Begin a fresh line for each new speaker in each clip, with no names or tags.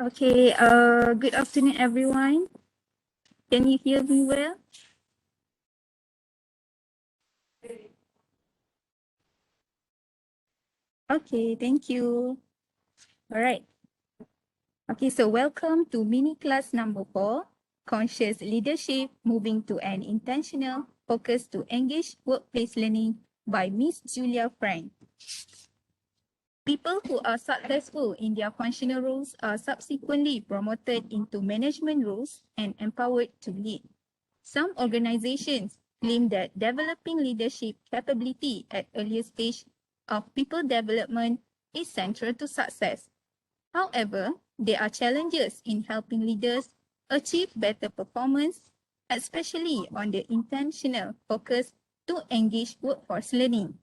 Okay, good afternoon, everyone. Can you hear me well? Okay, thank you. All right. Okay, so welcome to mini class number 4, Conscious Leadership Moving to an Intentional Focus to Engage Workplace Learning by Miss Julia Frank. People who are successful in their functional roles are subsequently promoted into management roles and empowered to lead. Some organizations claim that developing leadership capability at earlier stage of people development is central to success. However, there are challenges in helping leaders achieve better performance, especially on the intentional focus to engage workforce learning.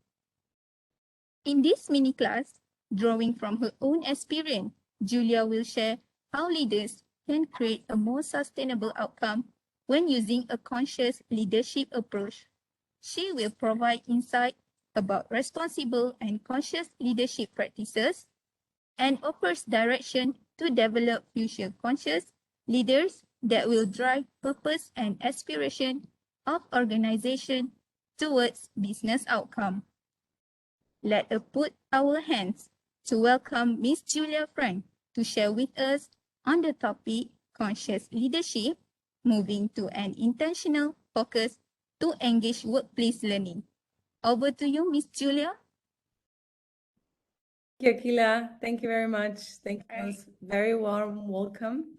In this mini class, drawing from her own experience, Julia will share how leaders can create a more sustainable outcome when using a conscious leadership approach. She will provide insight about responsible and conscious leadership practices and offers direction to develop future conscious leaders that will drive purpose and aspiration of organization towards business outcome. Let us put our hands to welcome Miss Julia Frank to share with us on the topic conscious leadership, moving to an intentional focus to engage workplace learning. Over to you, Miss Julia.
Thank you, Akila. Thank you very much. Thank you. It was very warm welcome.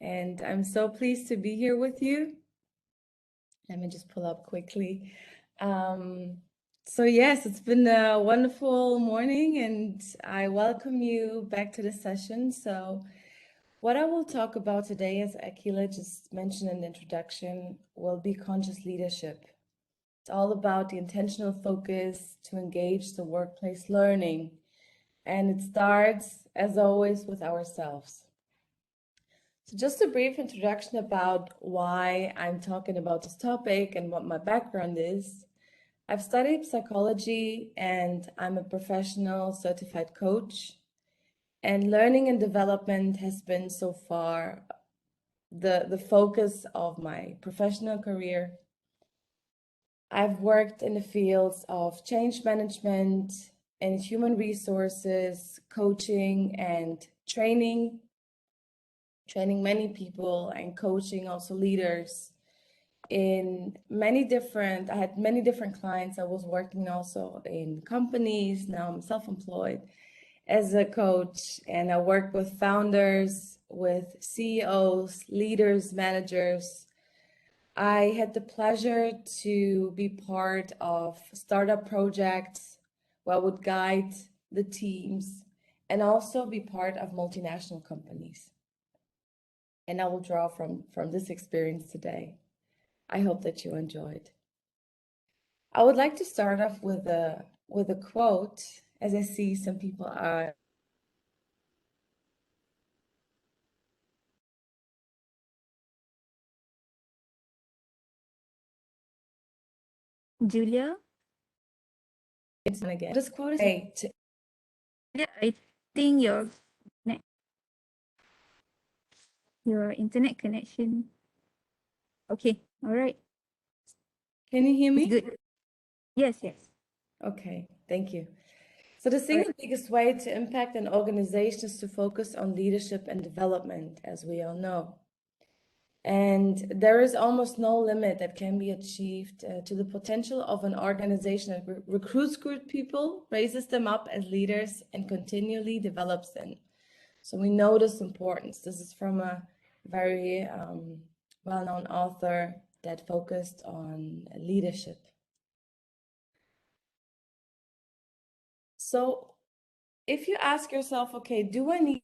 And I'm so pleased to be here with you. Let me just pull up quickly. So yes, it's been a wonderful morning and I welcome you back to the session. So what I will talk about today, as Akila just mentioned in the introduction, will be conscious leadership. It's all about the intentional focus to engage the workplace learning. And it starts, as always, with ourselves. So just a brief introduction about why I'm talking about this topic and what my background is. I've studied psychology and I'm a professional certified coach. And learning and development has been so far the focus of my professional career. I've worked in the fields of change management and human resources, coaching and training many people and coaching also leaders in I had many different clients. I was working also in companies. Now I'm self-employed as a coach, and I work with founders, with CEOs, leaders, managers. I had the pleasure to be part of startup projects where I would guide the teams and also be part of multinational companies. And I will draw from this experience today. I hope that you enjoyed. I would like to start off with a quote, as I see some people are.
Julia?
Again. This quote is great.
Yeah, I think your internet connection. Okay, all right.
Can you hear me?
It's good. Yes, yes.
Okay, thank you. So the single biggest way to impact an organization is to focus on leadership and development, as we all know. And there is almost no limit that can be achieved to the potential of an organization that recruits good people, raises them up as leaders, and continually develops them. So we know this importance. This is from a very well-known author that focused on leadership. So if you ask yourself, okay, do I need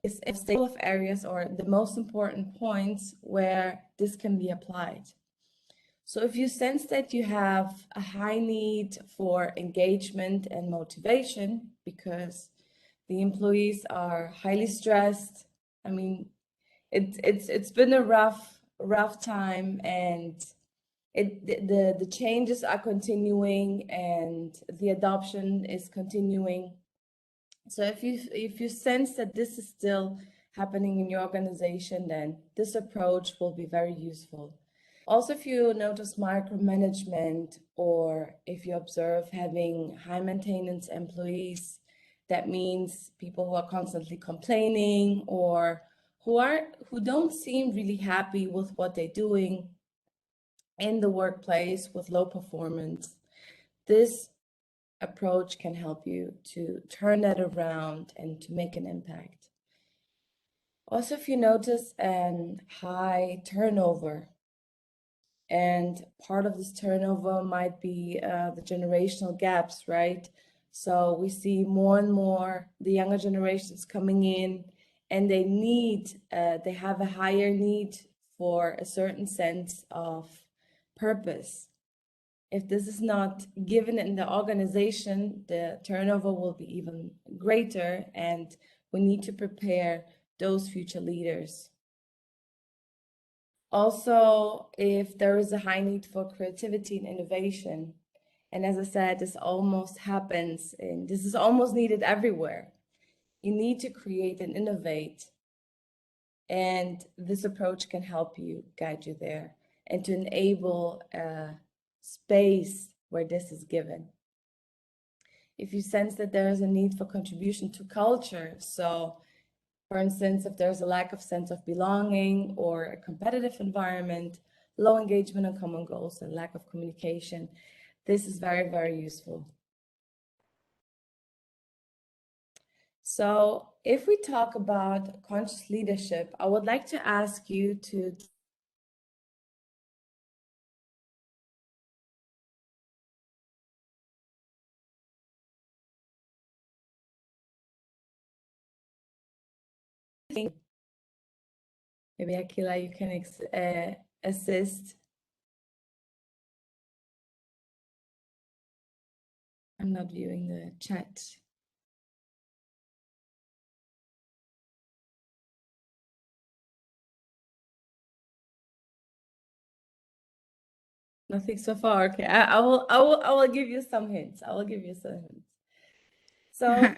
is a couple of areas or the most important points where this can be applied. So if you sense that you have a high need for engagement and motivation because the employees are highly stressed, I mean, it's been a rough time, and The changes are continuing and the adoption is continuing. So if you sense that this is still happening in your organization, then this approach will be very useful. Also, if you notice micromanagement or if you observe having high maintenance employees, that means people who are constantly complaining or who don't seem really happy with what they're doing in the workplace with low performance. This approach can help you to turn that around and to make an impact. Also, if you notice an high turnover, and part of this turnover might be the generational gaps, right? So we see more and more the younger generations coming in, and they have a higher need for a certain sense of purpose. If this is not given in the organization, the turnover will be even greater, and we need to prepare those future leaders. Also, if there is a high need for creativity and innovation, and as I said, this almost happens, and this is almost needed everywhere. You need to create and innovate, and this approach can help you, guide you there, and to enable a space where this is given. If you sense that there is a need for contribution to culture, so for instance, if there's a lack of sense of belonging or a competitive environment, low engagement on common goals, and lack of communication, this is very, very useful. So if we talk about conscious leadership, I would like to ask you to think, maybe Akila, you can assist. I'm not viewing the chat. Nothing so far. Okay, I will give you some hints. I will give you some hints. So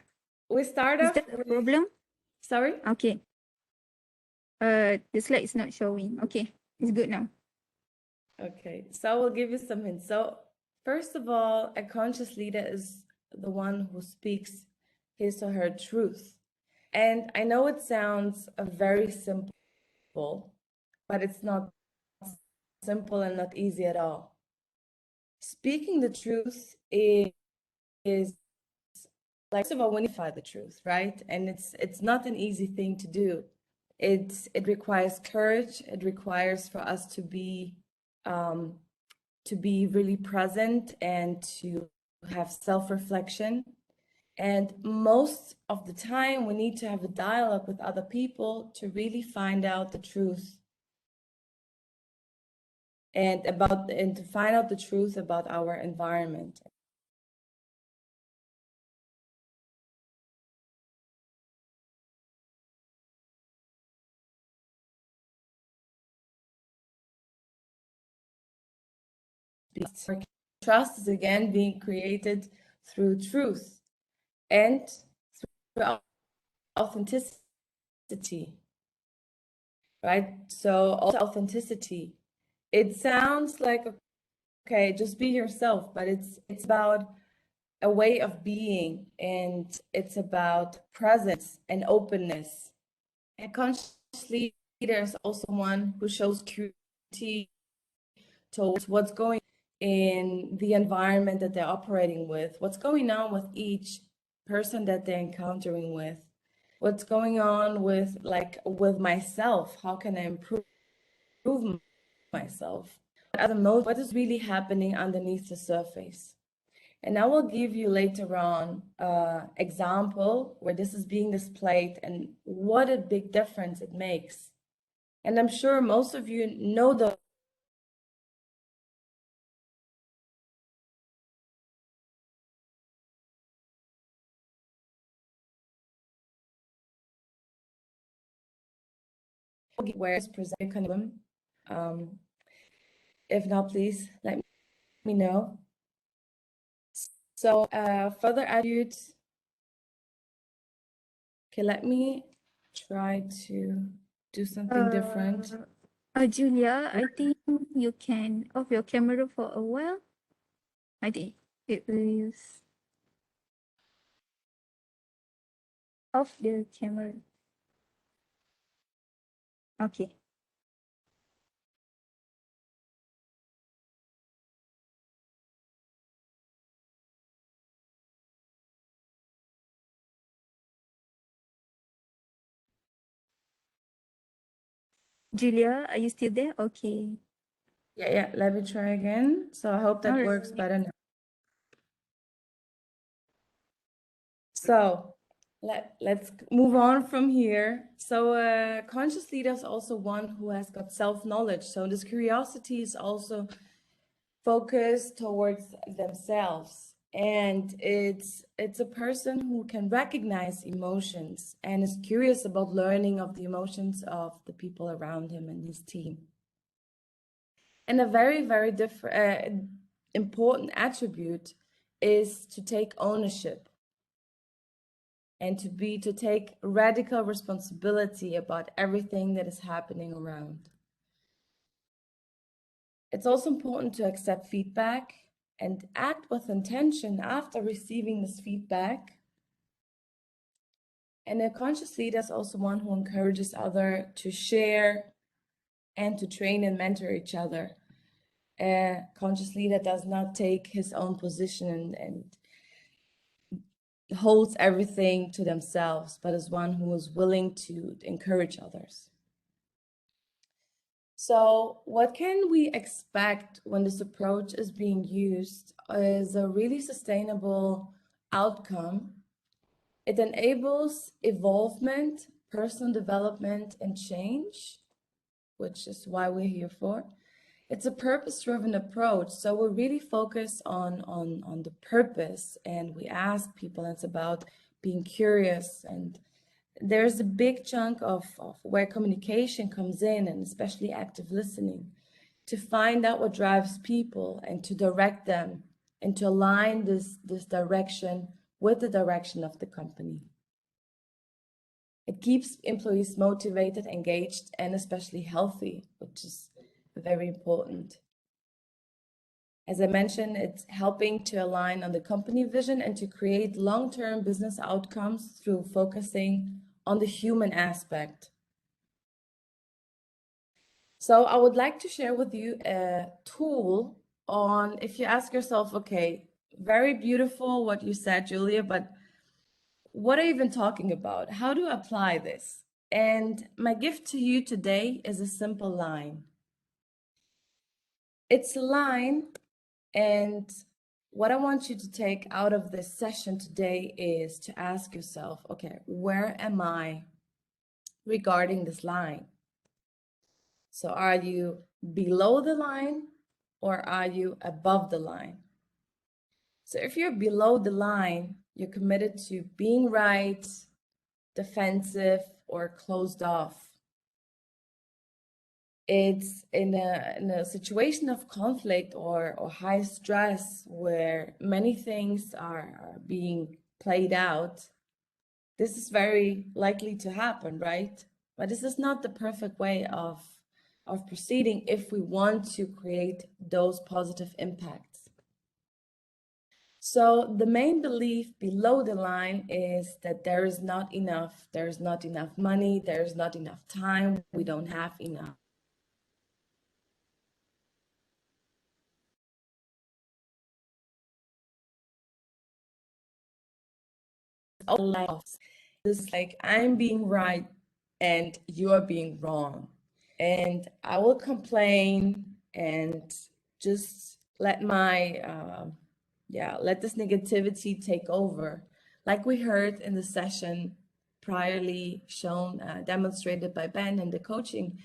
we start
Is
off
that a
with,
problem?
sorry?
Okay. The slide is not showing. Okay, it's good now.
Okay, so I will give you some hints. So first of all, a conscious leader is the one who speaks his or her truth. And I know it sounds very simple, but it's not simple and not easy at all. Speaking the truth is like, first of all, when you find the truth, right? And it's not an easy thing to do. It requires courage. It requires for us to be really present and to have self-reflection. And most of the time, we need to have a dialogue with other people to really find out the truth and to find out the truth about our environment. Trust is again being created through truth and through authenticity, right? So also authenticity. It sounds like, okay, just be yourself, but it's about a way of being, and it's about presence and openness. And conscious leader is also one who shows curiosity towards what's going in the environment that they're operating with, what's going on with each person that they're encountering with, what's going on with myself, how can I improve myself, what is really happening underneath the surface. And I will give you later on an example where this is being displayed and what a big difference it makes. And I'm sure most of you know the where it's presented. If not, please let me know. So further attributes. Okay, let me try to do something different.
Julia, I think you can off your camera for a while. I think it will use off the camera. Okay. Julia, are you still there? Okay.
Yeah, let me try again. So I hope that
All
works
right.
better now. So let's move on from here. So conscious leader is also one who has got self-knowledge. So this curiosity is also focused towards themselves. And it's a person who can recognize emotions and is curious about learning of the emotions of the people around him and his team. And a very, very different, important attribute is to take ownership and to take radical responsibility about everything that is happening around. It's also important to accept feedback and act with intention after receiving this feedback. And a conscious leader is also one who encourages others to share and to train and mentor each other. A conscious leader does not take his own position and holds everything to themselves, but is one who is willing to encourage others. So what can we expect when this approach is being used is a really sustainable outcome. It enables evolvement, personal development, and change, which is why we're here for. It's a purpose-driven approach. So we really focus on the purpose, and we ask people, it's about being curious, and there's a big chunk of where communication comes in, and especially active listening, to find out what drives people and to direct them and to align this direction with the direction of the company. It keeps employees motivated, engaged, and especially healthy, which is very important. As I mentioned, it's helping to align on the company vision and to create long-term business outcomes through focusing on the human aspect. So I would like to share with you a tool on, if you ask yourself, okay, very beautiful what you said, Julia, but what are you even talking about? How do I apply this? And my gift to you today is a simple line. It's a line, and what I want you to take out of this session today is to ask yourself, okay, where am I regarding this line? So are you below the line or are you above the line? So if you're below the line, you're committed to being right, defensive, or closed off. It's in a situation of conflict or high stress where many things are being played out. This is very likely to happen, right? But this is not the perfect way of proceeding if we want to create those positive impacts. So the main belief below the line is that there is not enough money, there is not enough time, we don't have enough. This is like, I'm being right and you are being wrong. And I will complain and just let my, let this negativity take over. Like we heard in the session priorly shown, demonstrated by Ben in the coaching,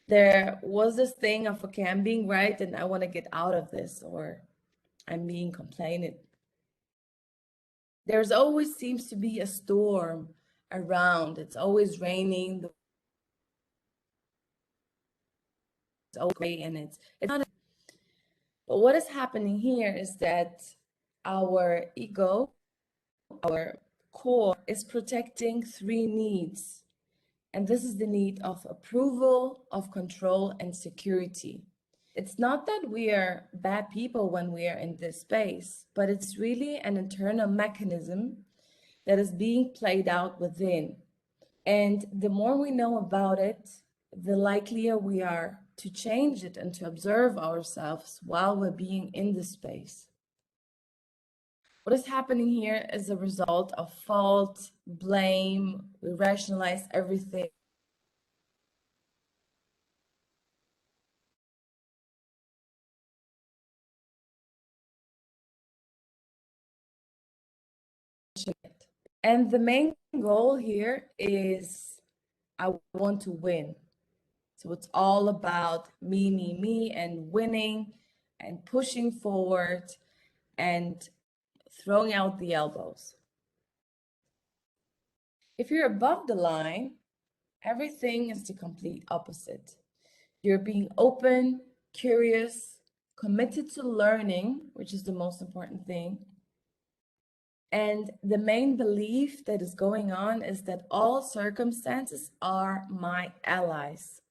there was this thing of, okay, I'm being right and I want to get out of this, or I'm being complaining. There's always seems to be a storm around. It's always raining. It's always gray, and it's not. But what is happening here is that our ego, our core, is protecting three needs. And this is the need of approval, of control, and security. It's not that we are bad people when we are in this space, but it's really an internal mechanism that is being played out within. And the more we know about it, the likelier we are to change it and to observe ourselves while we're being in this space. What is happening here is a result of fault, blame, we rationalize everything. And the main goal here is I want to win. So it's all about me, and winning and pushing forward and throwing out the elbows. If you're above the line, everything is the complete opposite. You're being open, curious, committed to learning, which is the most important thing. And the main belief that is going on is that all circumstances are my allies.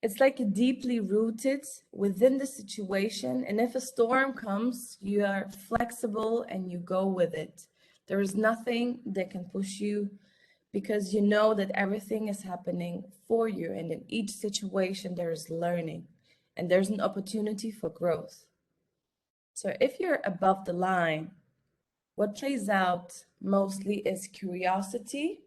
It's like deeply rooted within the situation. And if a storm comes, you are flexible and you go with it. There is nothing that can push you because you know that everything is happening for you. And in each situation, there is learning and there's an opportunity for growth. So if you're above the line, what plays out mostly is curiosity.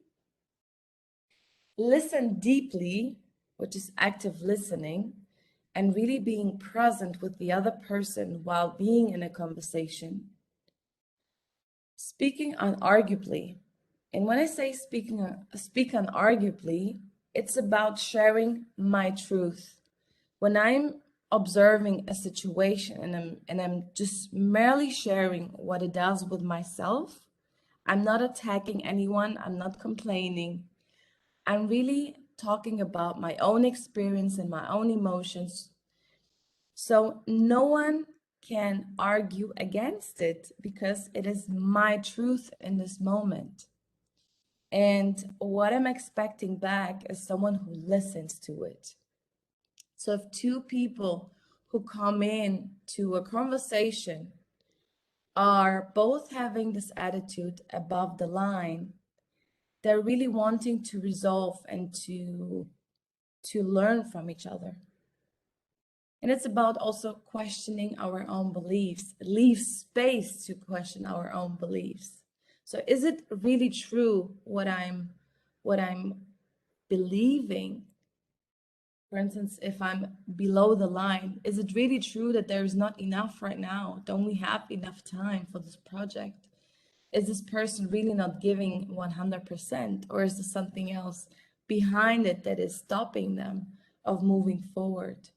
Listen deeply, which is active listening, and really being present with the other person while being in a conversation. Speaking unarguably. And when I say speak unarguably, it's about sharing my truth. When I'm observing a situation and I'm just merely sharing what it does with myself, I'm not attacking anyone, I'm not complaining. I'm really talking about my own experience and my own emotions. So no one can argue against it because it is my truth in this moment. And what I'm expecting back is someone who listens to it. So if two people who come in to a conversation are both having this attitude above the line, they're really wanting to resolve and to learn from each other. And it's about also questioning our own beliefs, leave space to question our own beliefs. So is it really true what I'm believing? For instance, if I'm below the line, is it really true that there's not enough right now? Don't we have enough time for this project? Is this person really not giving 100%, or is there something else behind it that is stopping them of moving forward?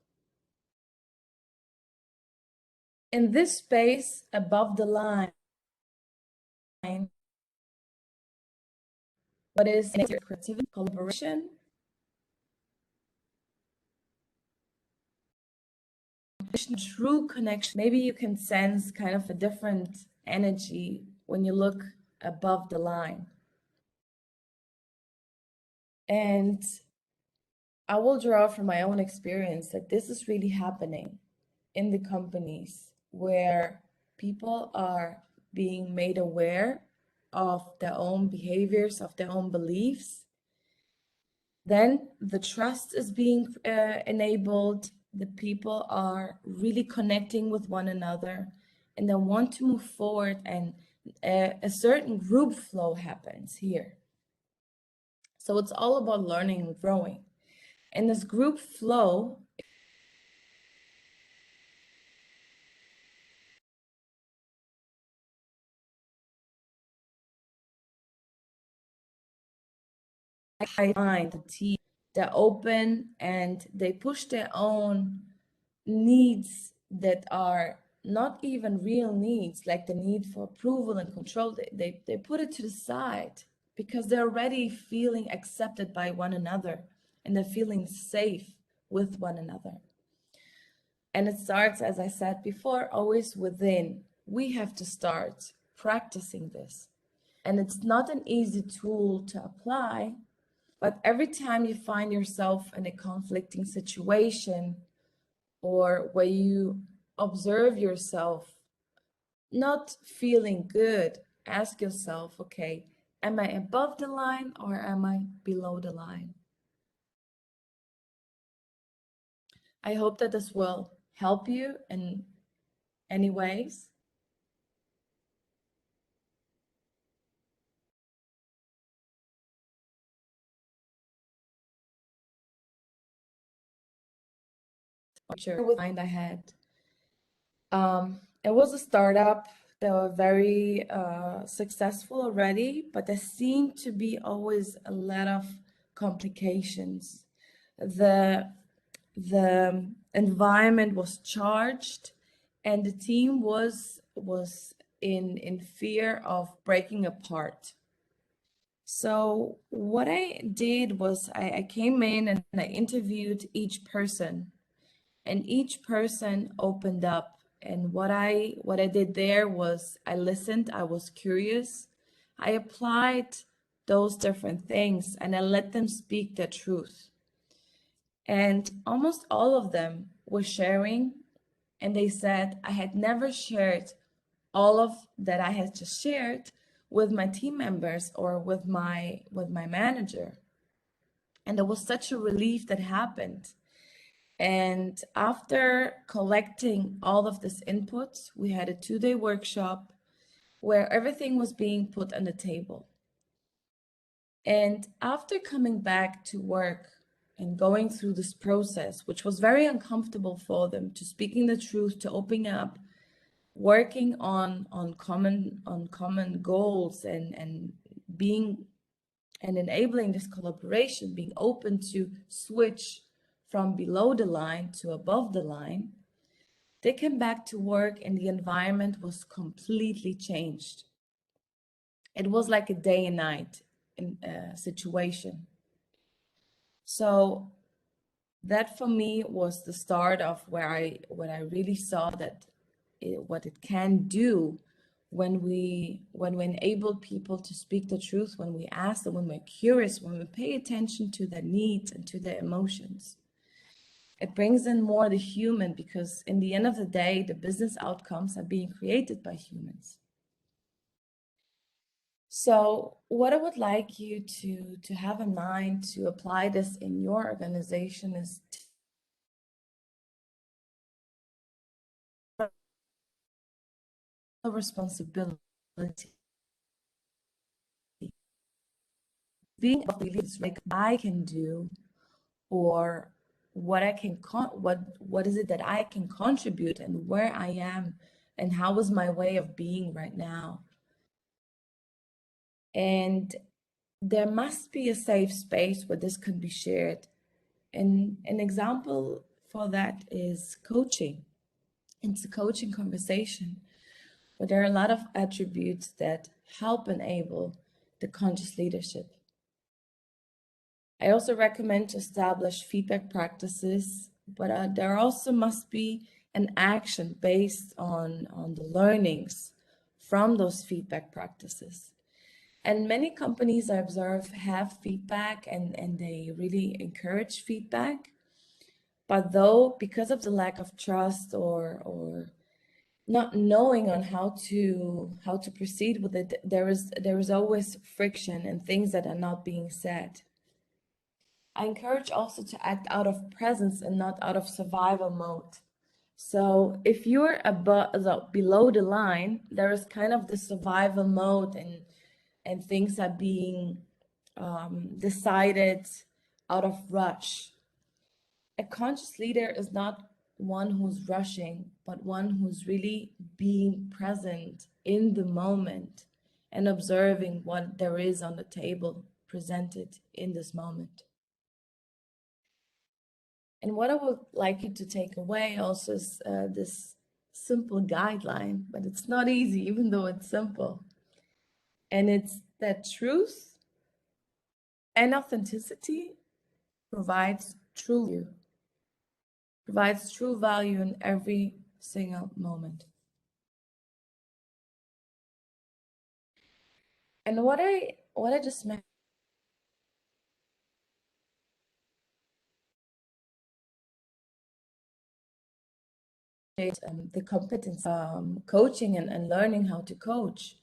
In this space above the line, what is creativity, collaboration, true connection? Maybe you can sense kind of a different energy when you look above the line. And I will draw from my own experience that this is really happening in the companies where people are being made aware of their own behaviors, of their own beliefs. Then the trust is being enabled. The people are really connecting with one another and they want to move forward, and a certain group flow happens here. So it's all about learning and growing. And this group flow find the team, they're open and they push their own needs that are not even real needs, like the need for approval and control. They put it to the side because they're already feeling accepted by one another and they're feeling safe with one another. And it starts, as I said before, always within. We have to start practicing this. And it's not an easy tool to apply, but every time you find yourself in a conflicting situation or where you observe yourself not feeling good, ask yourself, okay, am I above the line or am I below the line? I hope that this will help you in any ways. With mind I had. It was a startup. They were very successful already, but there seemed to be always a lot of complications. The environment was charged, and the team was in fear of breaking apart. So what I did was I came in and I interviewed each person, and each person opened up. And what I did there was I listened, I was curious, I applied those different things, and I let them speak their truth. And almost all of them were sharing, and they said I had never shared all of that I had just shared with my team members or with my manager. And there was such a relief that happened. And after collecting all of this input, we had a 2-day workshop where everything was being put on the table. And after coming back to work and going through this process, which was very uncomfortable for them, to speaking the truth, to opening up, working on common goals and being and enabling this collaboration, being open to switch from below the line to above the line, they came back to work and the environment was completely changed. It was like a day and night situation. So that for me was the start of where I really saw that what it can do when we enable people to speak the truth, when we ask them, when we're curious, when we pay attention to their needs and to their emotions. It brings in more the human, because in the end of the day, the business outcomes are being created by humans. So what I would like you to have in mind to apply this in your organization is the responsibility. Being a leader is like I can do, or what I can what is it that I can contribute, and where I am, and how is my way of being right now. And there must be a safe space where this can be shared. And an example for that is coaching. It's a coaching conversation, but there are a lot of attributes that help enable the conscious leadership. I also recommend to establish feedback practices, but there also must be an action based on the learnings from those feedback practices. And many companies I observe have feedback and they really encourage feedback. But though, because of the lack of trust or not knowing on how to proceed with it, there is always friction and things that are not being said. I encourage also to act out of presence and not out of survival mode. So if you're below the line, there is kind of the survival mode, and things are being decided out of rush. A conscious leader is not one who's rushing, but one who's really being present in the moment and observing what there is on the table presented in this moment. And what I would like you to take away also is this simple guideline, but it's not easy, even though it's simple. And it's that truth and authenticity provides true you. provides true value in every single moment. And what I just mentioned, the competence coaching and learning how to coach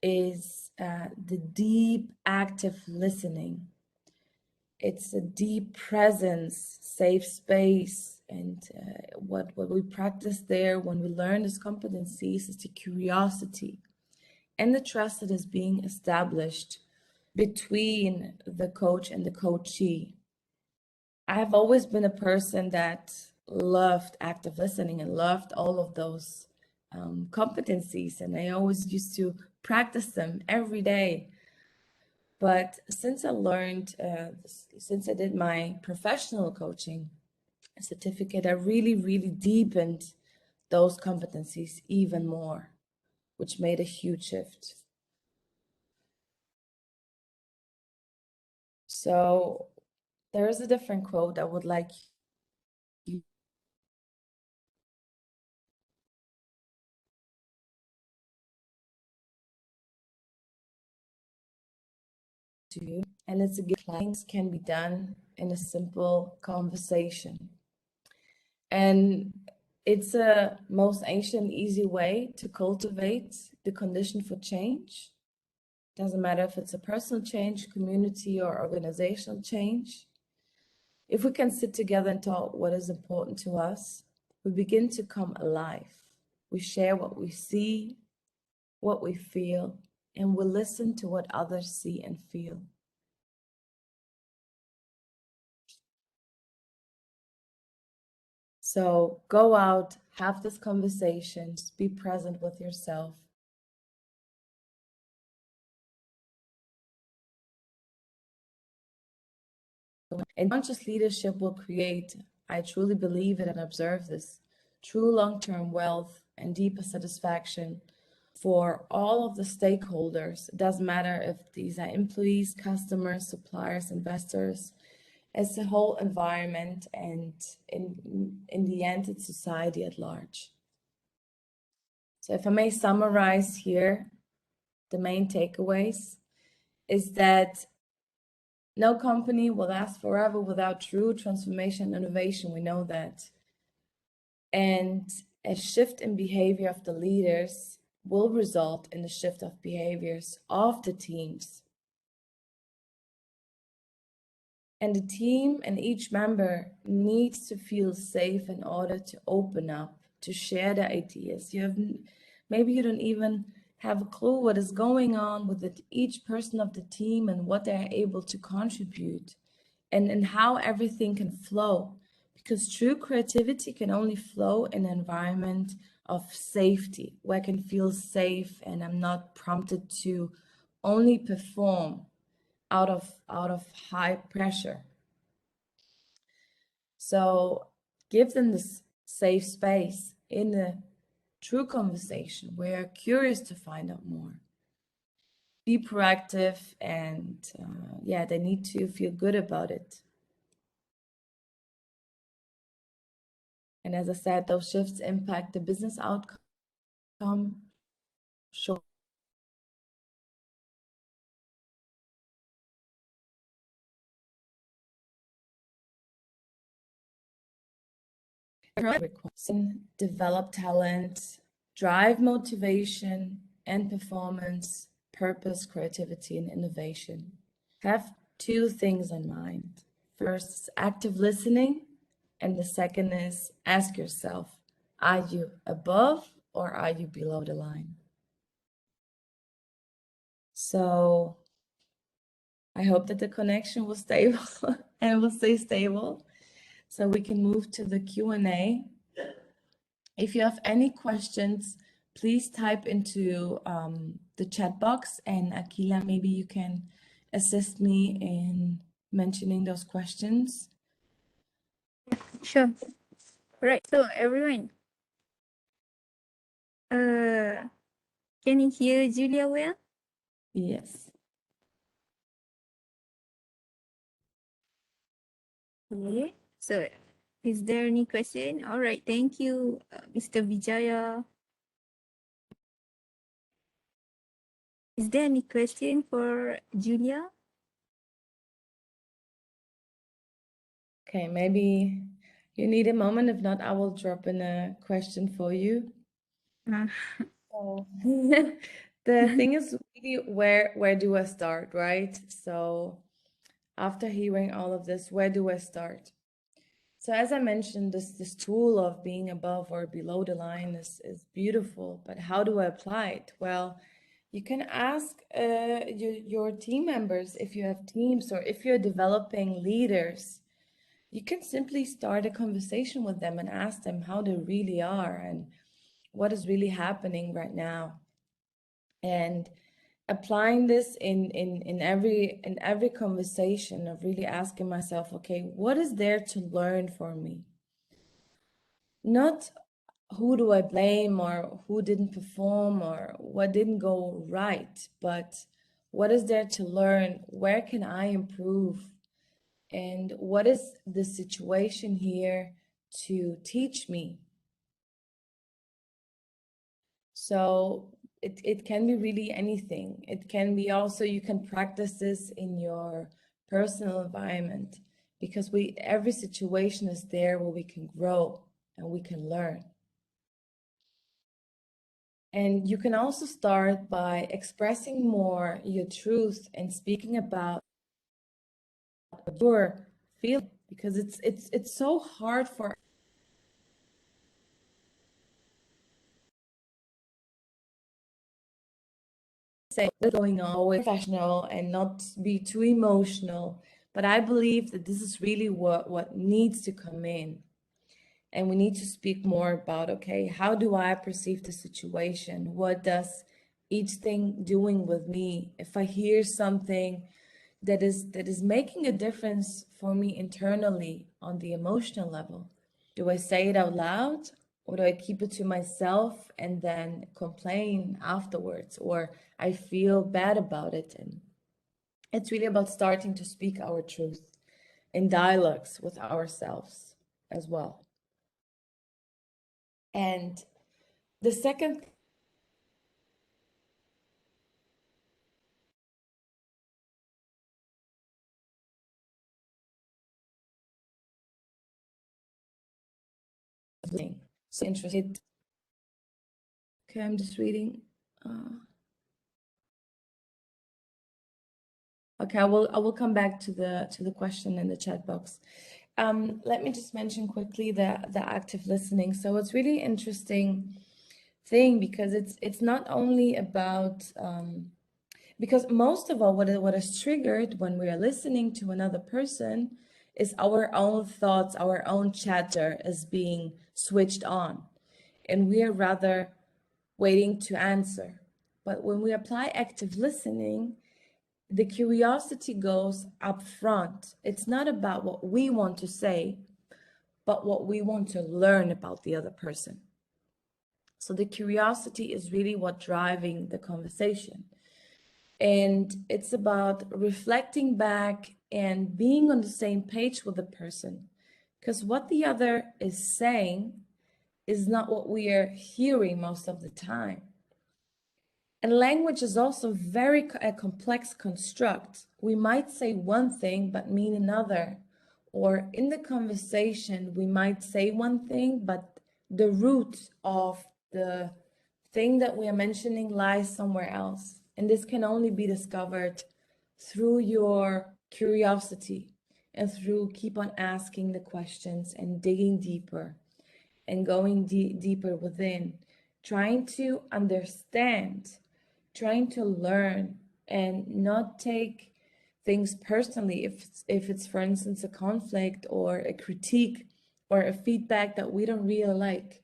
is the deep active listening. It's a deep presence, safe space, and what we practice there when we learn these competencies is the curiosity and the trust that is being established between the coach and the coachee. I have always been a person that loved active listening and loved all of those competencies, and I always used to practice them every day. But since I learned, since I did my professional coaching certificate, I really deepened those competencies even more, which made a huge shift. So there is a different quote I would like you to, and it's a clients can be done in a simple conversation. And it's a most ancient, easy way to cultivate the condition for change. Doesn't matter if it's a personal change, community, or organizational change. If we can sit together and talk what is important to us, we begin to come alive. We share what we see, what we feel, and we listen to what others see and feel. So go out, have these conversations, be present with yourself. And conscious leadership will create, I truly believe it and observe this, true long-term wealth and deeper satisfaction for all of the stakeholders. It doesn't matter if these are employees, customers, suppliers, investors, it's the whole environment, and in the end, it's society at large. So if I may summarize here, the main takeaways is that no company will last forever without true transformation and innovation. We know that. And a shift in behavior of the leaders will result in a shift of behaviors of the teams. And the team and each member needs to feel safe in order to open up, to share their ideas. Maybe you don't even have a clue what is going on with each person of the team and what they're able to contribute, and how everything can flow. Because true creativity can only flow in an environment of safety, where I can feel safe and I'm not prompted to only perform out of high pressure. So give them this safe space in a true conversation where you're curious to find out more. Be proactive, and yeah, they need to feel good about it. And as I said, those shifts impact the business outcome. Sure. Develop talent, drive motivation and performance, purpose, creativity, and innovation. Have two things in mind. First is active listening, and the second is ask yourself, are you above or are you below the line? So I hope that the connection was stable and will stay stable, so we can move to the Q&A. If you have any questions, please type into the chat box, and Akila, maybe you can assist me in mentioning those questions.
Sure. Right. So everyone, can you hear Julia well?
Yes.
Okay. So Is there any question? All right, thank you, Mr. Vijaya. Is there any question for Julia?
Okay, maybe you need a moment. If not, I will drop in a question for you.
Uh,
So the thing is really where do I start, right? So after hearing all of this, where do I start? So as I mentioned, this tool of being above or below the line is beautiful, but how do I apply it? Well, you can ask your team members if you have teams or if you're developing leaders. You can simply start a conversation with them and ask them how they really are and what is really happening right now. And applying this in every conversation of really asking myself, okay, what is there to learn for me? Not who do I blame or who didn't perform or what didn't go right, but what is there to learn? Where can I improve? And what is the situation here to teach me? So it can be really anything. It can be also, you can practice this in your personal environment because every situation is there where we can grow and we can learn. And you can also start by expressing more your truth and speaking about what you're feeling because it's so hard for say what's going on with professional and not be too emotional. But I believe that this is really what needs to come in. And we need to speak more about, okay, how do I perceive the situation? What does each thing doing with me? If I hear something that is making a difference for me internally on the emotional level, do I say it out loud or do I keep it to myself and then complain afterwards or I feel bad about it? And it's really about starting to speak our truth in dialogues with ourselves as well. And the second thing, so interested. Okay, I'm just reading. Okay, I will come back to the question in the chat box. Let me just mention quickly the active listening. So it's really interesting thing because it's not only about because most of all what is triggered when we are listening to another person is our own thoughts, our own chatter is being switched on, and we are rather waiting to answer. But when we apply active listening, the curiosity goes up front. It's not about what we want to say, but what we want to learn about the other person. So the curiosity is really what driving the conversation. And it's about reflecting back and being on the same page with the person. Because what the other is saying is not what we are hearing most of the time. And language is also a complex construct. We might say one thing but mean another. Or in the conversation, we might say one thing, but the root of the thing that we are mentioning lies somewhere else. And this can only be discovered through your curiosity and through keep on asking the questions and digging deeper and going deeper within, trying to understand, trying to learn, and not take things personally if it's for instance a conflict or a critique or a feedback that we don't really like.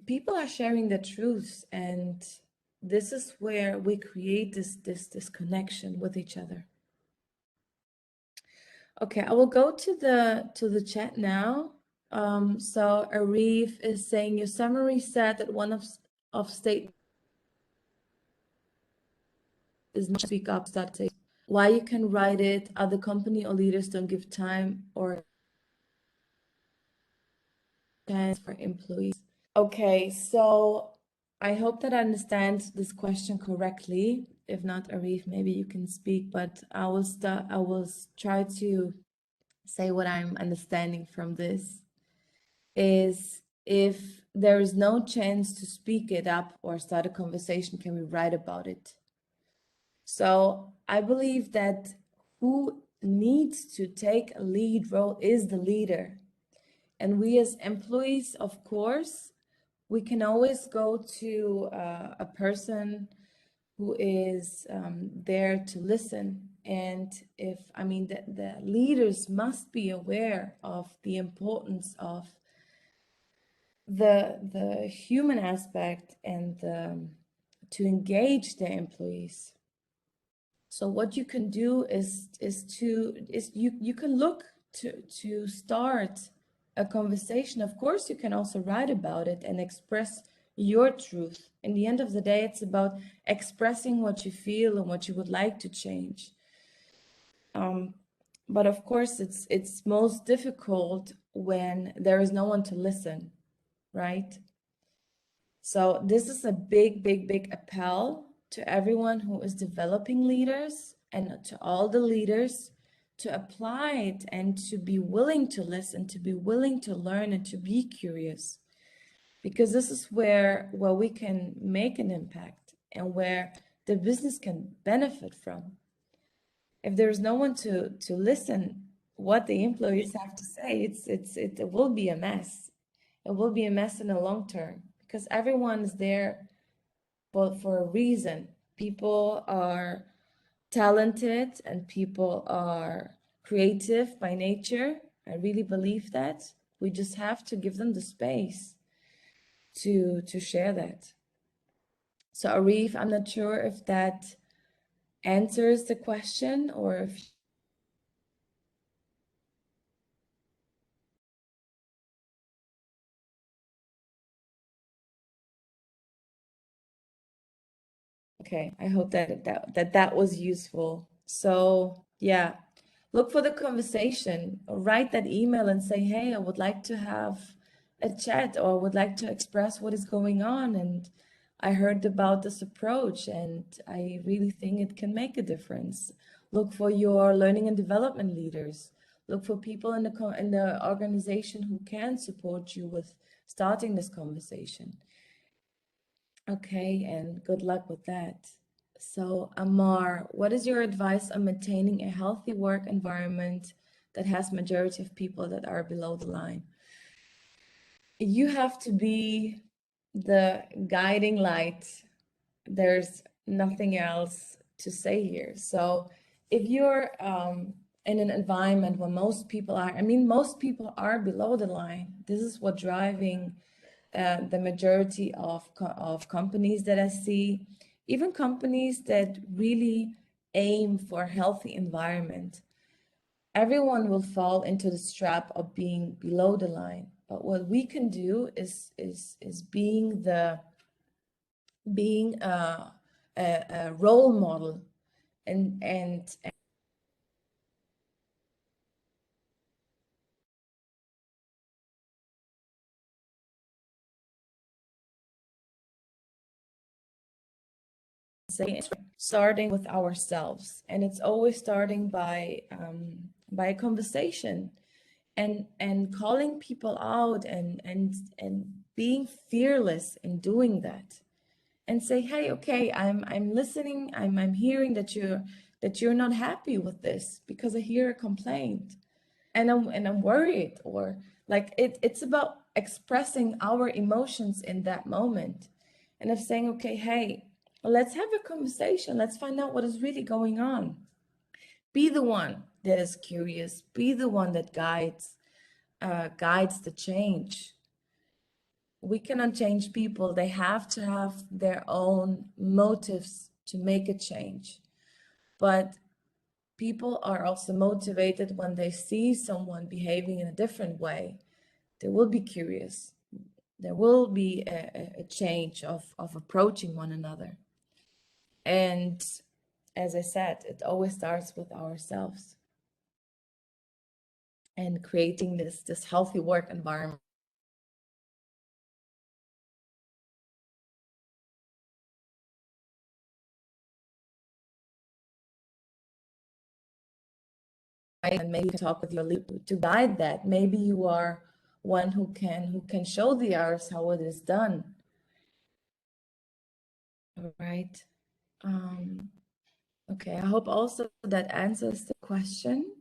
People are sharing the truths, and this is where we create this connection with each other. Okay, I will go to the chat now. So Arif is saying your summary said that one of state is not speak up static. Why you can write it, other company or leaders don't give time or chance for employees. Okay, so I hope that I understand this question correctly. If not, Arif, maybe you can speak, but I will start, I will try to say what I'm understanding from this is if there is no chance to speak it up or start a conversation, can we write about it? So I believe that who needs to take a lead role is the leader. And we as employees, of course, we can always go to a person who is there to listen. And if, I mean, the leaders must be aware of the importance of the human aspect and to engage their employees. So what you can do is you can look to start a conversation. Of course, you can also write about it and express your truth. In the end of the day, it's about expressing what you feel and what you would like to change. But of course, it's most difficult when there is no one to listen, right? So this is a big, big, big appel to everyone who is developing leaders and to all the leaders to apply it and to be willing to listen, to be willing to learn and to be curious. Because this is where we can make an impact and where the business can benefit from. If there's no one to listen what the employees have to say, it will be a mess. It will be a mess in the long term because everyone is there for a reason. People are talented and people are creative by nature. I really believe that. We just have to give them the space to share that. So Arif, I'm not sure if that answers the question or if okay, I hope that was useful. So yeah, look for the conversation or write that email and say, hey, I would like to have a chat or would like to express what is going on. And I heard about this approach and I really think it can make a difference. Look for your learning and development leaders. Look for people in the organization who can support you with starting this conversation. Okay, and good luck with that. So, Amar, what is your advice on maintaining a healthy work environment that has majority of people that are below the line? You have to be the guiding light. There's nothing else to say here. So, if you're in an environment where most people are, I mean, most people are below the line. This is what driving the majority of companies that I see, even companies that really aim for a healthy environment, everyone will fall into the trap of being below the line. But what we can do is being a role model and say starting with ourselves, and it's always starting by a conversation and calling people out and being fearless in doing that and say, hey, okay, I'm listening, I'm hearing that you're not happy with this because I hear a complaint and I'm worried, or like it's about expressing our emotions in that moment and of saying, okay, hey, let's have a conversation, let's find out what is really going on. Be the one that is curious, be the one that guides the change. We cannot change people. They have to have their own motives to make a change. But people are also motivated when they see someone behaving in a different way. They will be curious. There will be a change of approaching one another. And as I said, it always starts with ourselves and creating this healthy work environment. and maybe you can talk with your leader to guide that. Maybe you are one who can show the others how it is done. All right. Okay, I hope also that answers the question.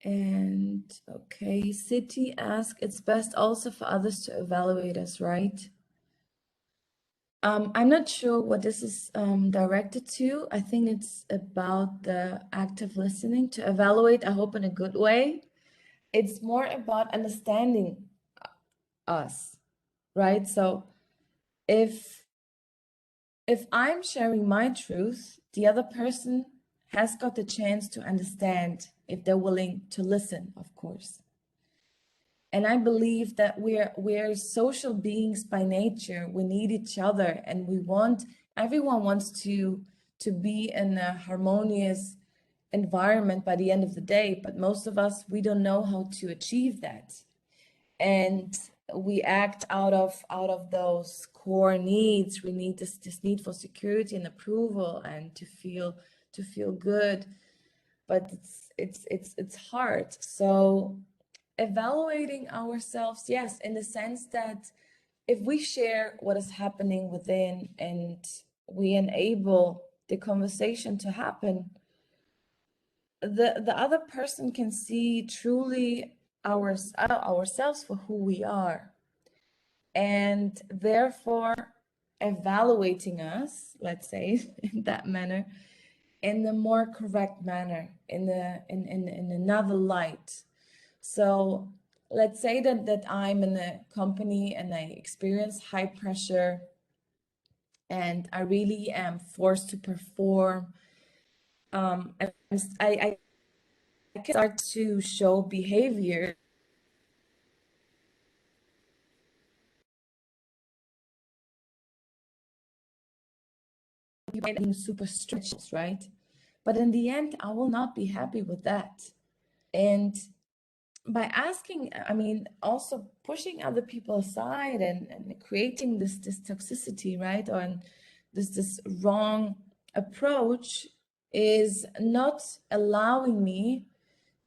And okay, City asked, it's best also for others to evaluate us, right? I'm not sure what this is directed to. I think it's about the active listening to evaluate, I hope in a good way. It's more about understanding us, right? So if I'm sharing my truth, the other person has got the chance to understand if they're willing to listen, of course. And I believe that we're social beings by nature. We need each other, and everyone wants to be in a harmonious environment by the end of the day. But most of us, we don't know how to achieve that, and we act out of those core needs. We need this need for security and approval, and to feel good. But it's hard. So evaluating ourselves, yes, in the sense that if we share what is happening within and we enable the conversation to happen, the other person can see truly ourselves for who we are, and therefore evaluating us, let's say, in that manner, in the more correct manner, in another light. So let's say that I'm in a company and I experience high pressure and I really am forced to perform. I can start to show behavior being super stretched, right? But in the end, I will not be happy with that. And by asking, I mean, also pushing other people aside and creating this toxicity, right? Or this wrong approach is not allowing me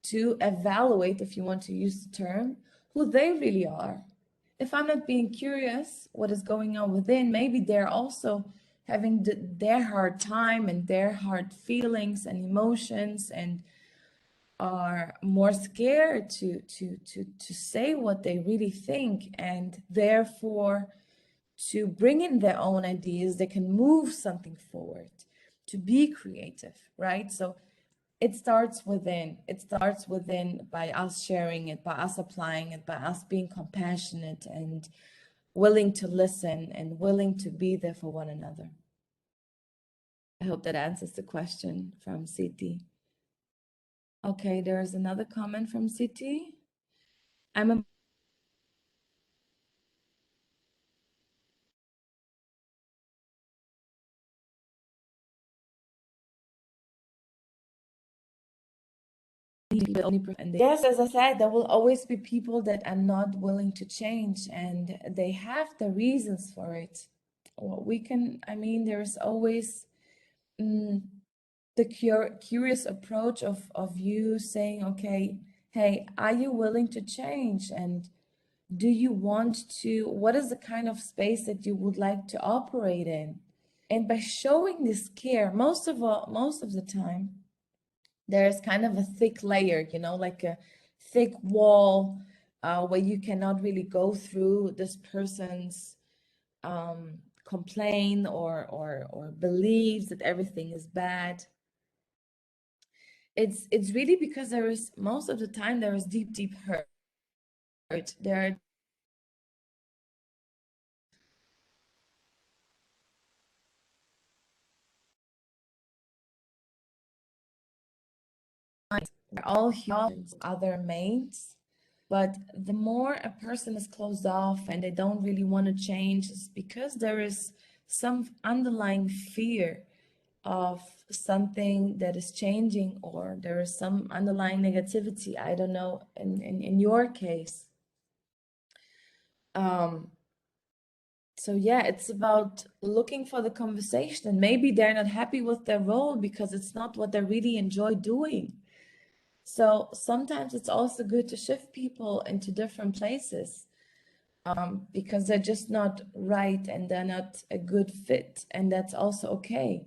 to evaluate, if you want to use the term, who they really are. If I'm not being curious what is going on within, maybe they're also having their hard time and their hard feelings and emotions, and are more scared to say what they really think, and therefore to bring in their own ideas, they can move something forward, to be creative, right? So it starts within. It starts within by us sharing it, by us applying it, by us being compassionate and willing to listen and willing to be there for one another. I hope that answers the question from Siti. Okay, there's another comment from Siti. I'm a yes, as I said, there will always be people that are not willing to change, and they have the reasons for it. What we can, I mean, there's always the curious approach of you saying, okay, hey, are you willing to change? And do you want to, what is the kind of space that you would like to operate in? And by showing this care, most of the time, there's kind of a thick layer, you know, like a thick wall where you cannot really go through this person's complaint or believes that everything is bad. It's really because there is, most of the time, there is deep hurt. There are all humans, other mates, but the more a person is closed off and they don't really want to change, is because there is some underlying fear of something that is changing, or there is some underlying negativity. I don't know, in your case. So yeah, it's about looking for the conversation, and maybe they're not happy with their role because it's not what they really enjoy doing. So sometimes it's also good to shift people into different places, because they're just not right and they're not a good fit, and that's also okay.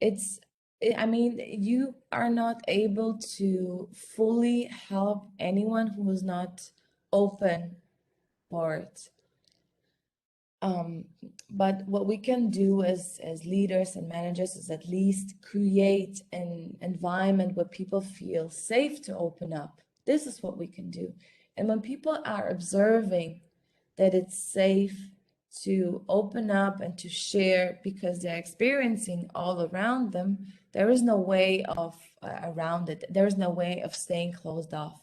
It's, I mean, you are not able to fully help anyone who is not open for it. Um, but what we can do as leaders and managers is at least create an environment where people feel safe to open up. This is what we can do. And when people are observing that it's safe to open up and to share because they're experiencing all around them, there is no way of around it. There is no way of staying closed off.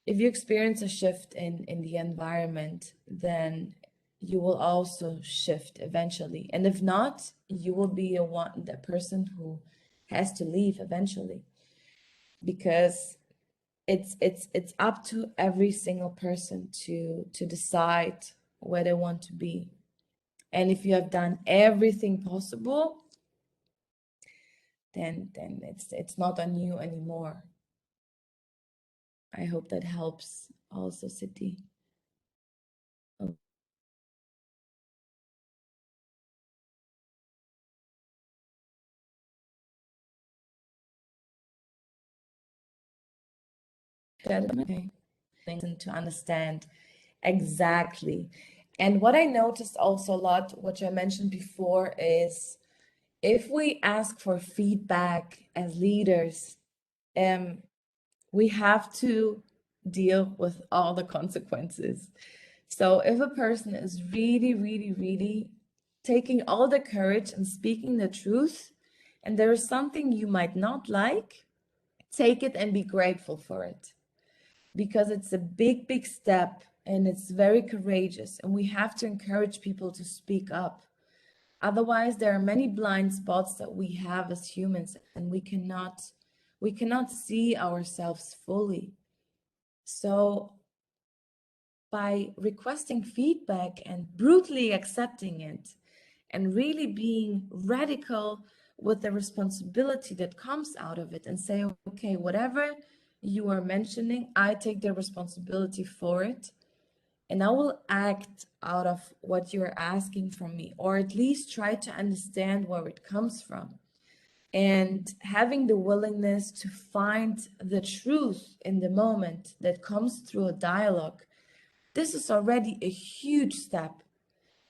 If you experience a shift in the environment, then you will also shift eventually. And if not, you will be the person who has to leave eventually, because it's up to every single person to decide where they want to be. And if you have done everything possible, then it's not on you anymore. I hope that helps also, City. Oh. Okay. And to understand exactly. And what I noticed also a lot, which I mentioned before, is if we ask for feedback as leaders, we have to deal with all the consequences. So if a person is really, really, really taking all the courage and speaking the truth, and there is something you might not like, take it and be grateful for it, because it's a big, big step and it's very courageous. And we have to encourage people to speak up. Otherwise, there are many blind spots that we have as humans, and we cannot see ourselves fully. So by requesting feedback and brutally accepting it, and really being radical with the responsibility that comes out of it, and say, okay, whatever you are mentioning, I take the responsibility for it, and I will act out of what you're asking from me, or at least try to understand where it comes from. And having the willingness to find the truth in the moment that comes through a dialogue, this is already a huge step.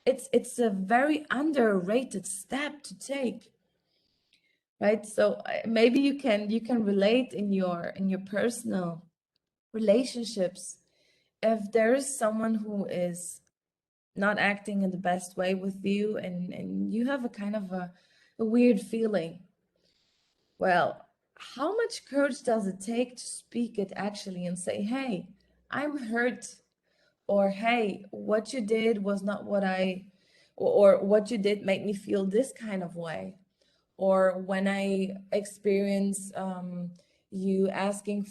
It's a very underrated step to take, right? So maybe you can relate in your personal relationships. If there is someone who is not acting in the best way with you, and you have a kind of a weird feeling, well, how much courage does it take to speak it actually and say, hey, I'm hurt, or hey, what you did was not what or what you did made me feel this kind of way. Or when I experience you asking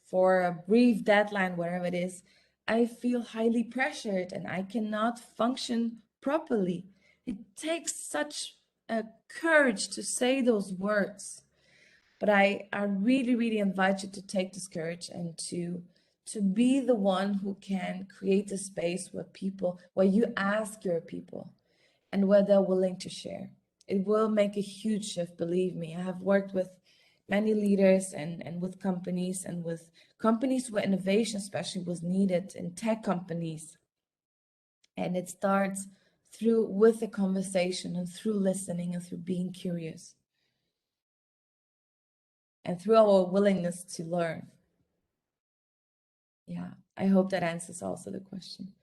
for a brief deadline, whatever it is, I feel highly pressured and I cannot function properly. It takes such a courage to say those words. But I really, really invite you to take this courage and to be the one who can create a space where you ask your people and where they're willing to share. It will make a huge shift, believe me. I have worked with many leaders and with companies where innovation especially was needed, in tech companies. And it starts with a conversation and through listening and through being curious and through our willingness to learn. Yeah, I hope that answers also the question.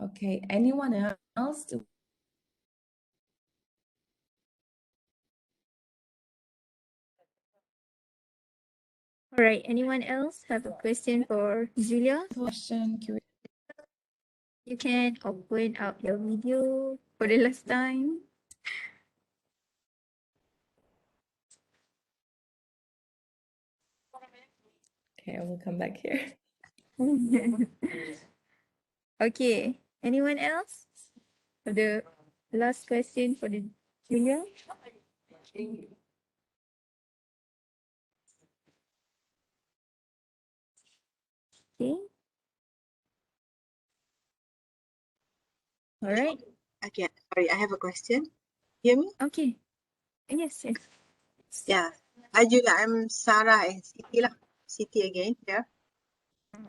Okay, anyone else?
All right. Anyone else have a question for Julia?
Question, curious.
You can open up your video for the last time.
Okay, I will come back here.
Okay. Anyone else? For the last question for the Julia. Okay. All right.
Okay, sorry, I have a question. Hear me?
Okay. Yes, yes.
Yeah. Hi, Julia. I'm Sarah and Siti lah. Siti again. Yeah.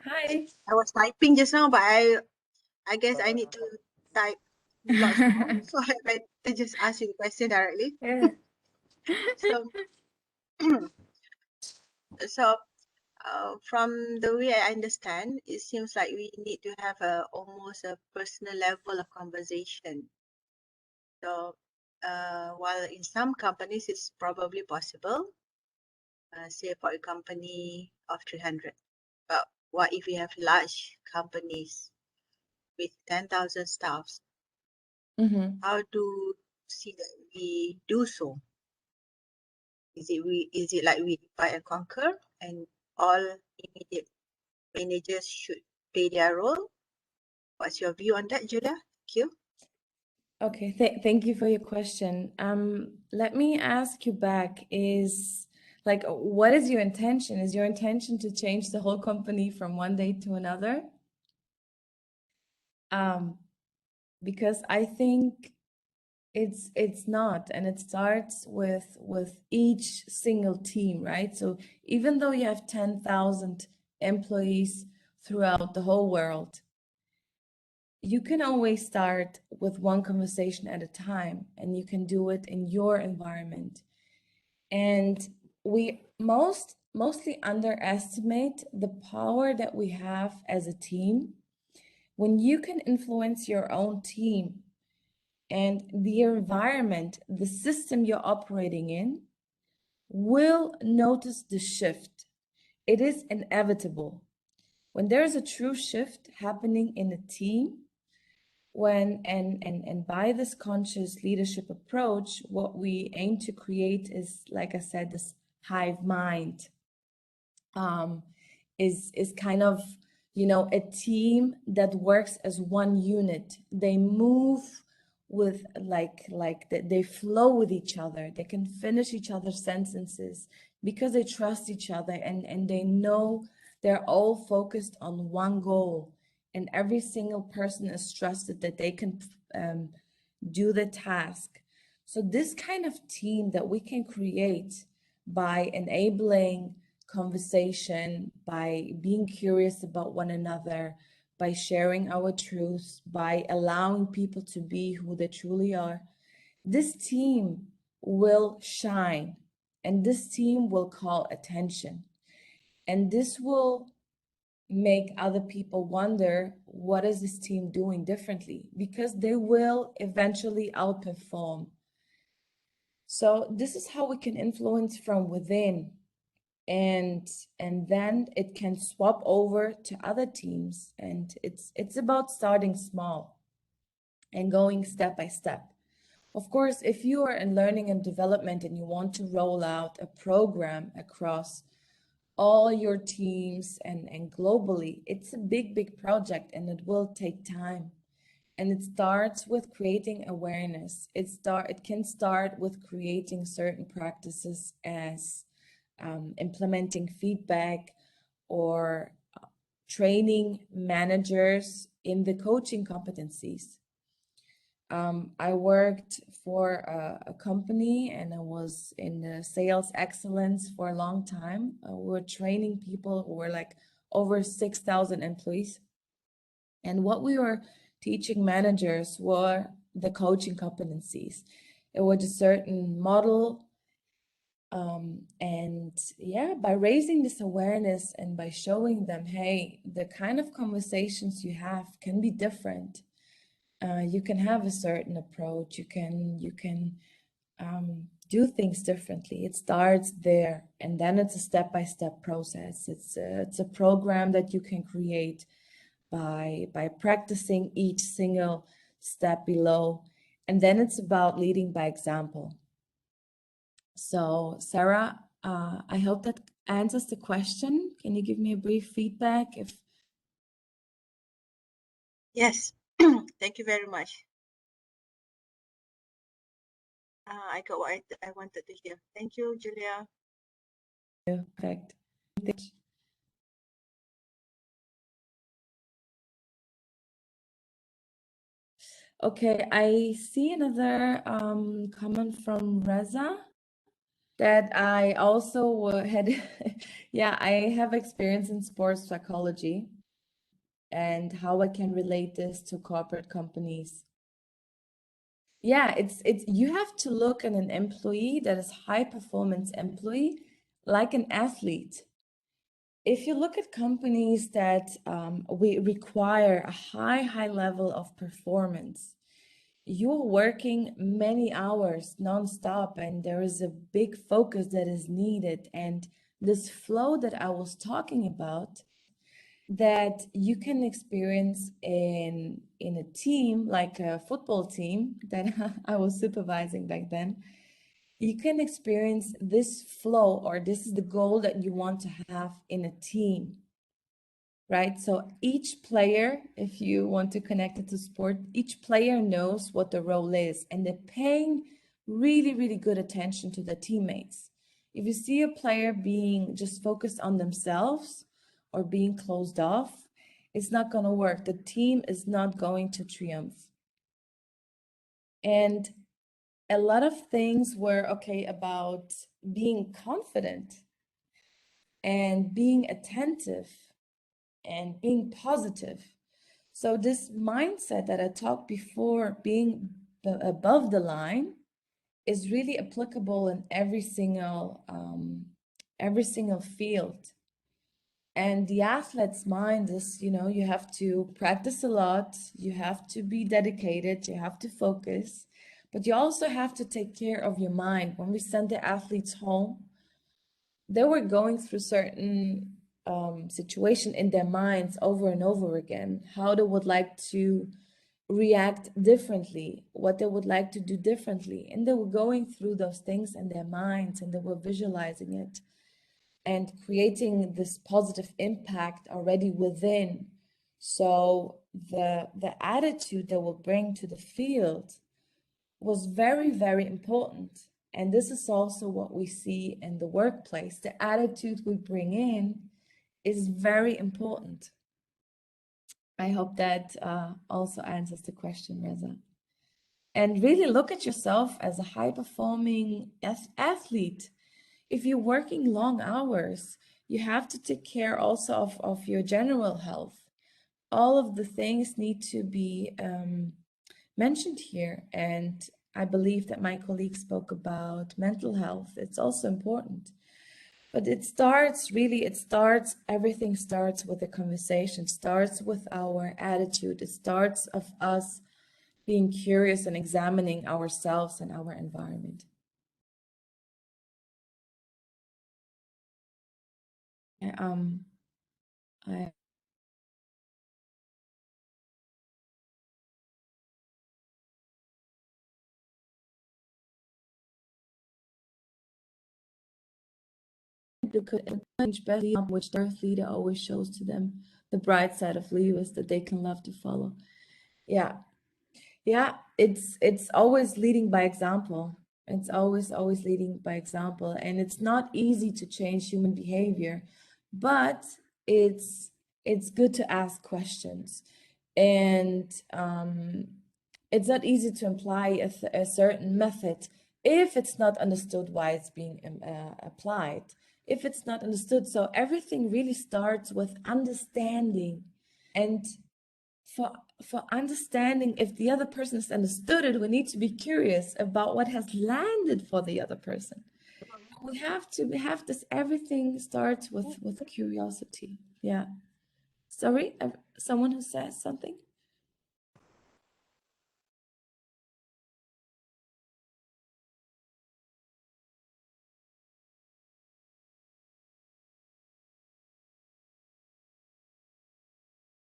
Hi.
I was typing just now, but I guess I need to type lots more. So I just ask you the question directly.
Yeah.
So, so from the way I understand, it seems like we need to have almost a personal level of conversation. So, while in some companies it's probably possible, say for a company of 300. But what if we have large companies with 10,000 staffs?
Mm-hmm.
How do see that we do so? Is it like we divide and conquer and all immediate managers should play their role? What's your view on that, Julia? Thank you.
Okay, thank you for your question. Let me ask you back, what is your intention? Is your intention to change the whole company from one day to another? Because I think it's not, and it starts with each single team, right? So even though you have 10,000 employees throughout the whole world, you can always start with one conversation at a time, and you can do it in your environment. And we mostly underestimate the power that we have as a team. When you can influence your own team and the environment, the system you're operating in, will notice the shift. It is inevitable. When there is a true shift happening in a team, and by this conscious leadership approach, what we aim to create is, like I said, this hive mind, um, is kind of, a team that works as one unit. They move with they flow with each other. They can finish each other's sentences because they trust each other, and they know they're all focused on one goal, and every single person is trusted that they can do the task. So this kind of team that we can create by enabling conversation, by being curious about one another, by sharing our truths, by allowing people to be who they truly are, this team will shine, and this team will call attention. And this will make other people wonder, what is this team doing differently? Because they will eventually outperform. So this is how we can influence from within, and then it can swap over to other teams. And it's about starting small and going step by step. Of course, if you are in learning and development and you want to roll out a program across all your teams and globally, it's a big project, and it will take time. And it starts with creating awareness. It can start with creating certain practices as implementing feedback, or training managers in the coaching competencies. I worked for a company, and I was in sales excellence for a long time. We were training people who were like over 6,000 employees. And what we were teaching managers were the coaching competencies. It was a certain model. And yeah, by raising this awareness and by showing them, hey, the kind of conversations you have can be different. You can have a certain approach. You can do things differently. It starts there, and then it's a step-by-step process. It's a program that you can create by practicing each single step below, and then it's about leading by example. So Sarah, I hope that answers the question. Can you give me a brief feedback if?
Yes, Thank you very much. I got what I wanted to hear. Thank you, Julia.
Perfect. Okay, I see another comment from Reza that I also had, yeah, I have experience in sports psychology and how I can relate this to corporate companies. Yeah, it's you have to look at an employee that is high performance employee like an athlete. If you look at companies that we require a high level of performance, you're working many hours nonstop, and there is a big focus that is needed. And this flow that I was talking about, that you can experience in a team, like a football team that I was supervising back then, you can experience this flow, or this is the goal that you want to have in a team, right? So each player, if you want to connect it to sport, each player knows what the role is, and they're paying really good attention to the teammates. If you see a player being just focused on themselves or being closed off, it's not going to work. The team is not going to triumph. And a lot of things were okay about being confident and being attentive and being positive. So this mindset that I talked before, being above the line, is really applicable in every single field. And the athlete's mind is, you have to practice a lot, you have to be dedicated, you have to focus, but you also have to take care of your mind. When we send the athletes home, they were going through certain situation in their minds over and over again, how they would like to react differently, what they would like to do differently. And they were going through those things in their minds, and they were visualizing it and creating this positive impact already within. So the attitude they will bring to the field was very important. And this is also what we see in the workplace. The attitude we bring in is very important. I hope that also answers the question, Reza. And really look at yourself as a high-performing athlete. If you're working long hours, you have to take care also of your general health. All of the things need to be mentioned here. And I believe that my colleague spoke about mental health. It's also important. But everything starts with a conversation, starts with our attitude. It starts of us being curious and examining ourselves and our environment. I could encourage which the earth leader always shows to them. The bright side of Leo is that they can love to follow. Yeah, it's always leading by example. It's always leading by example, and it's not easy to change human behavior, but it's good to ask questions, and it's not easy to apply a certain method if it's not understood why it's being applied, if it's not understood. So everything really starts with understanding, and for understanding, if the other person has understood it, we need to be curious about what has landed for the other person. We have this, everything starts with curiosity. Yeah. Sorry, someone who says something?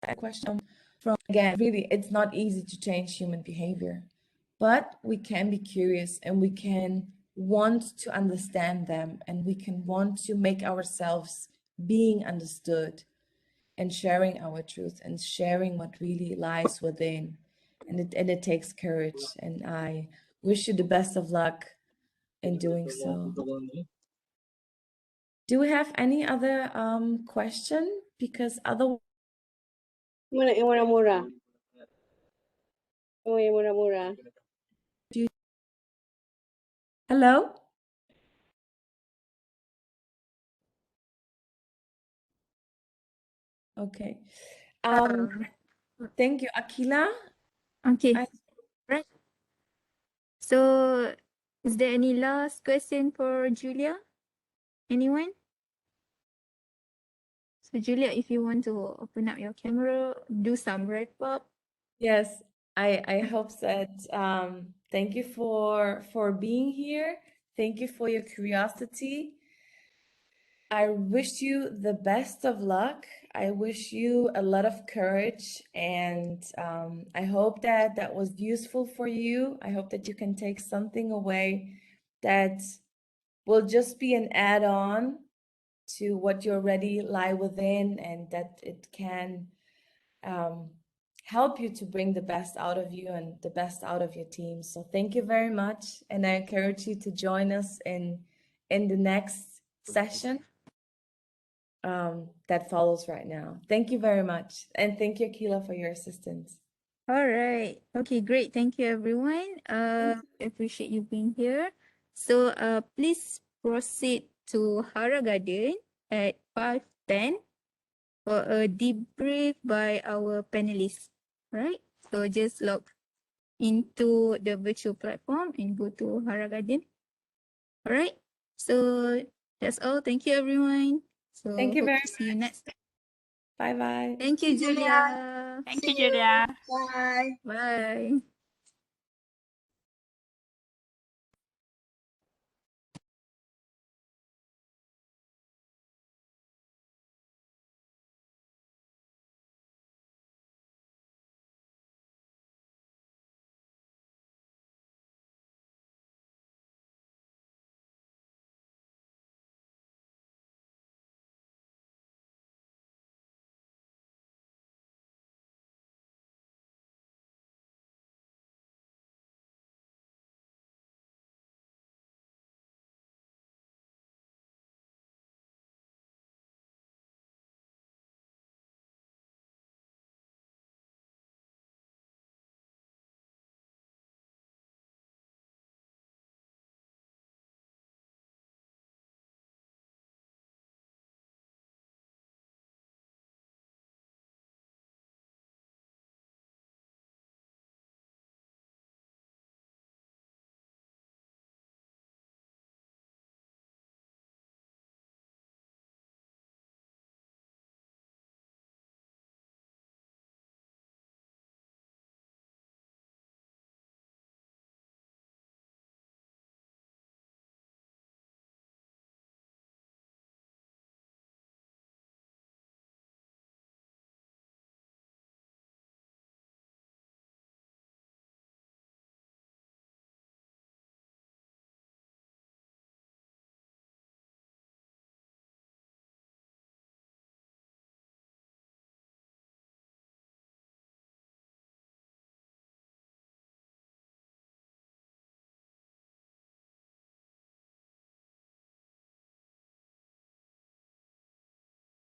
A question from, again, really, it's not easy to change human behavior, but we can be curious, and we can want to understand them, and we can want to make ourselves being understood. and sharing our truth and sharing what really lies within. And it takes courage. And I wish you the best of luck in doing so. Do we have any other question? Because otherwise,
Mura, yung mura-mura. Yung mura-mura.
hello? Okay. Thank you, Akila.
Okay.
I-
Right. So, is there any last question for Julia? Anyone? So, Julia, if you want to open up your camera, do some wrap up.
Yes, I hope that thank you for being here. Thank you for your curiosity. I wish you the best of luck. I wish you a lot of courage, and I hope that that was useful for you. I hope that you can take something away that will just be an add-on to what you already lie within, and that it can help you to bring the best out of you and the best out of your team. So thank you very much, and I encourage you to join us in the next session that follows right now. Thank you very much, and thank you, Akila, for your assistance.
All right. Okay, great. Thank you, everyone. Appreciate you being here. So, please proceed to Hara Garden at 5:10 for a debrief by our panelists. Right? So, just log into the virtual platform and go to Hara Garden. All right. So, that's all. Thank you, everyone. So,
Thank you
hope
very
to see you next time.
Bye bye.
Thank you, Julia.
See you. Bye.
Bye.